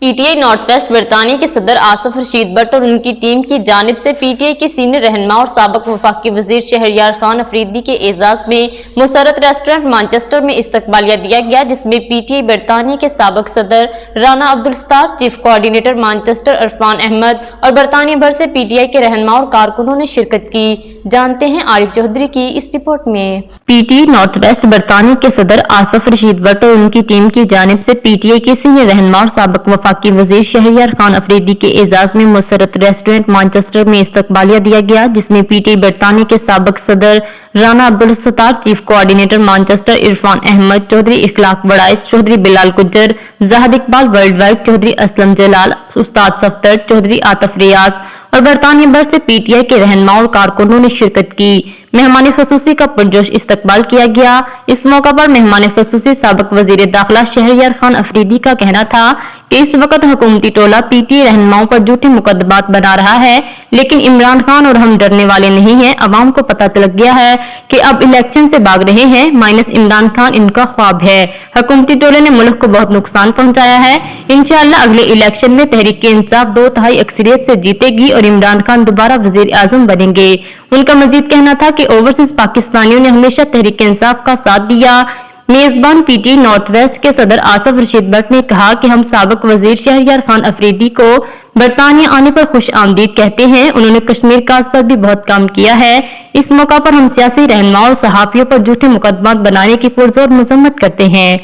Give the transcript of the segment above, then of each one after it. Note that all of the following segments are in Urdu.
PTI نارتھ ویسٹ برطانیہ کے صدر آصف رشید بٹ اور ان کی ٹیم کی جانب سے PTI کے سینئر رہنما اور سابق وفاقی وزیر شہریار خان افریدی کے اعزاز میں مسرت ریسٹورنٹ مانچسٹر میں استقبالیہ دیا گیا، جس میں PTI برطانیہ کے سابق صدر Rana Abdul Sattar, chief coordinator Manchester Irfan Ahmed اور برطانیہ بھر سے PTI کے رہنما اور کارکنوں نے شرکت کی۔ جانتے ہیں عارف چودھری کی اس رپورٹ میں۔ PTI نارتھ ویسٹ برطانیہ کے صدر آصف رشید بٹ اور ان کی ٹیم کی جانب سے PTI کے سینئر رہنما اور سابق وفاقی وزیر شہریار خان افریدی کے اعزاز میں مسرت ریسٹورنٹ مانچسٹر میں استقبالیہ دیا گیا، جس میں PTI برطانیہ کے سابق صدر Rana Abdul Sattar, chief coordinator Manchester Irfan Ahmed, Chaudhry Akhlaq Warraich, Chaudhry Bilal Gujjar, Zahid Iqbal worldwide, Chaudhry Aslam Jalal, Ustad Safdar, Chaudhry Atif ریاض اور برطانیہ بھر سے PTI کے رہنما اور کارکنوں نے شرکت کی۔ مہمان خصوصی کا پرجوش استقبال کیا گیا۔ اس موقع پر مہمان خصوصی سابق وزیر داخلہ شہریار خان افریدی کا کہنا تھا کہ اس وقت حکومتی ٹولہ PTI رہنماؤں پر جھوٹے مقدمات بنا رہا ہے، لیکن عمران خان اور ہم ڈرنے والے نہیں ہیں۔ عوام کو پتہ لگ گیا ہے کہ اب الیکشن سے بھاگ رہے ہیں، مائنس عمران خان ان کا خواب ہے۔ حکومتی ٹولے نے ملک کو بہت نقصان پہنچایا ہے۔ انشاءاللہ اگلے الیکشن میں تحریک انصاف 2/3 اکثریت سے جیتے گی اور عمران خان دوبارہ وزیر اعظم بنیں گے۔ ان کا مزید کہنا تھا کہ اوورسیز پاکستانیوں نے ہمیشہ تحریک انصاف کا ساتھ دیا۔ میزبان PTI نارتھ ویسٹ کے صدر آصف رشید بٹ نے کہا کہ ہم سابق وزیر شہریار خان افریدی کو برطانیہ آنے پر خوش آمدید کہتے ہیں۔ انہوں نے کشمیر کاز پر بھی بہت کام کیا ہے۔ اس موقع پر ہم سیاسی رہنماؤں اور صحافیوں پر جھوٹے مقدمات بنانے کی پرزور مذمت کرتے ہیں۔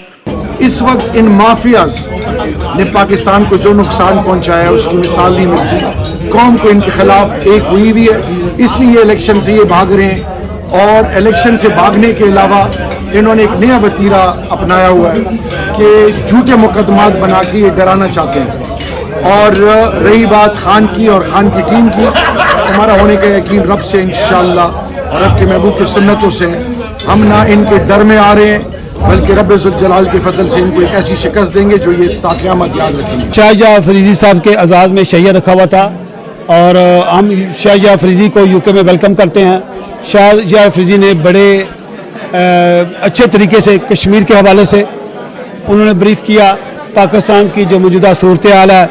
اس وقت ان مافیاز نے پاکستان کو جو نقصان پہنچایا ہے اس کی مثال نہیں ملتی۔ قوم کو ان کے خلاف ایک ہوئی ہوئی ہے، اس لیے الیکشن سے یہ بھاگ رہے ہیں، اور الیکشن سے بھاگنے کے علاوہ انہوں نے ایک نیا وتیرہ اپنایا ہوا ہے کہ جھوٹے مقدمات بنا کے یہ ڈرانا چاہتے ہیں۔ اور رہی بات خان کی اور خان کی ٹیم کی، ہمارا ہونے کا یقین رب سے انشاءاللہ اور رب کے محبوب کی سنتوں سے، ہم نہ ان کے ڈر میں آ رہے ہیں بلکہ رب ذوالجلال کے فضل سے ان کو ایک ایسی شکست دیں گے جو یہ تا قیامت یاد رکھیں گے۔ شاہجہاں افریدی صاحب کے اعزاز میں شہیہ رکھا ہوا تھا اور ہم شاہجہاں افریدی کو UK میں ویلکم کرتے ہیں۔ شاہجہاں افریدی نے بڑے اچھے طریقے سے کشمیر کے حوالے سے انہوں نے بریف کیا، پاکستان کی جو موجودہ صورتحال ہے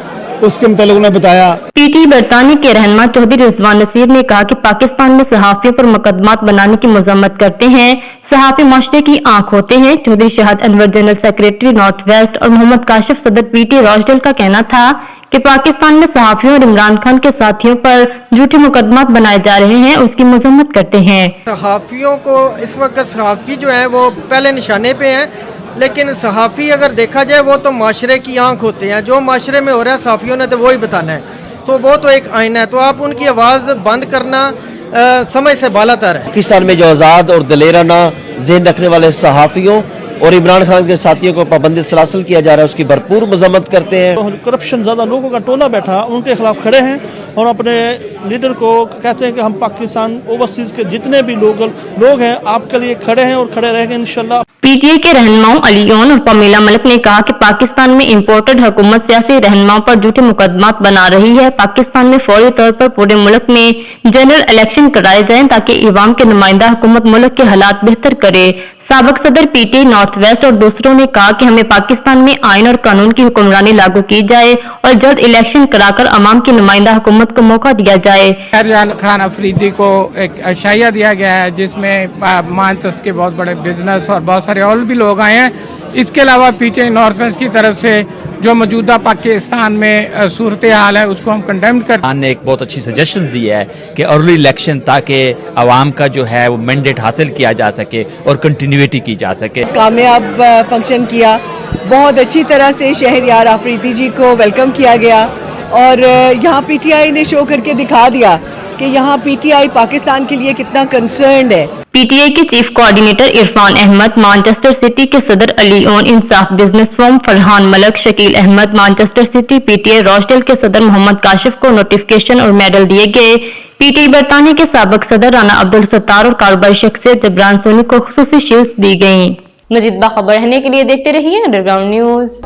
اس کے متعلق انہوں نے بتایا۔ PTI برطانیہ کے رہنما چودھری رضوان نصیر نے کہا کہ پاکستان میں صحافیوں پر مقدمات بنانے کی مذمت کرتے ہیں۔ صحافی معاشرے کی آنکھ ہوتے ہیں۔ چودھری شہاد انور جنرل سیکریٹری نارتھ ویسٹ اور محمد کاشف صدر PTI راجڈیل کا کہنا تھا کہ پاکستان میں صحافیوں اور عمران خان کے ساتھیوں پر جھوٹے مقدمات بنائے جا رہے ہیں، اس کی مذمت کرتے ہیں۔ صحافیوں کو اس وقت صحافی جو ہے وہ پہلے نشانے پہ ہیں، لیکن صحافی اگر دیکھا جائے وہ تو معاشرے کی آنکھ ہوتے ہیں۔ جو معاشرے میں ہو رہا ہے صحافیوں نے تو وہی بتانا ہے، تو وہ تو ایک آئینہ ہے، تو آپ ان کی آواز بند کرنا سمجھ سے بالا تر ہے۔ پاکستان میں جو آزاد اور دلیرانہ ذہن رکھنے والے صحافیوں اور عمران خان کے ساتھیوں کو پابندی سلاسل کیا جا رہا ہے، اس کی بھرپور مذمت کرتے ہیں۔ کرپشن زیادہ لوگوں کا ٹولہ بیٹھا ان کے خلاف کھڑے ہیں اور اپنے لیڈر کو کہتے ہیں کہ ہم پاکستان اوورسیز کے جتنے بھی لوگ ہیں آپ کے لیے کھڑے ہیں اور کھڑے رہیں گے انشاءاللہ۔ PTI کے رہنماؤں علی اون اور پمیلا ملک نے کہا کہ پاکستان میں امپورٹڈ حکومت سیاسی رہنماؤں پر جھوٹے مقدمات بنا رہی ہے۔ پاکستان میں فوری طور پر پورے ملک میں جنرل الیکشن کرائے جائیں تاکہ عوام کے نمائندہ حکومت ملک کے حالات بہتر کرے۔ سابق صدر PTI نارتھ ویسٹ اور دوسروں نے کہا کہ ہمیں پاکستان میں آئین اور قانون کی حکمرانی لاگو کی جائے اور جلد الیکشن کرا کر عوام کی نمائندہ حکومت کو موقع دیا جائے۔ شہریار خان افریدی کو ایک شائعہ دیا گیا ہے جس میں مانچسٹر کے بہت بڑے بزنس اور بہت سارے اور بھی لوگ آئے ہیں۔ اس کے علاوہ PTI نارتھ ویسٹ کی طرف سے جو موجودہ پاکستان میں صورتحال ہے اس کو ہم کنڈیم کرتے ہیں۔ نے ایک بہت اچھی سجیشن دی ہے کہ ارلی الیکشن تاکہ عوام کا جو ہے وہ مینڈیٹ حاصل کیا جا سکے اور کنٹینیوٹی کی جا سکے۔ کامیاب فنکشن کیا، بہت اچھی طرح سے شہریار افریدی جی کو ویلکم کیا گیا اور یہاں PTI نے شو کر کے دکھا دیا کہ یہاں PTI پاکستان کے لیے کتنا کنسرنڈ ہے۔ PTI کے chief coordinator Irfan Ahmed, Manchester city کے صدر Ali Awan, Insaf business forum Farhan Malik, Shakeel Ahmed, Manchester city PTI Rochdale کے صدر محمد کاشف کو نوٹیفکیشن اور میڈل دیے گئے۔ PTI برطانیہ کے سابق صدر رانا عبدالستار اور کاروباری شخصیت جبران سونی کو خصوصی شیلڈز دی گئیں۔ مزید باخبر رہنے کے لیے دیکھتے رہیے انڈر گراؤنڈ نیوز۔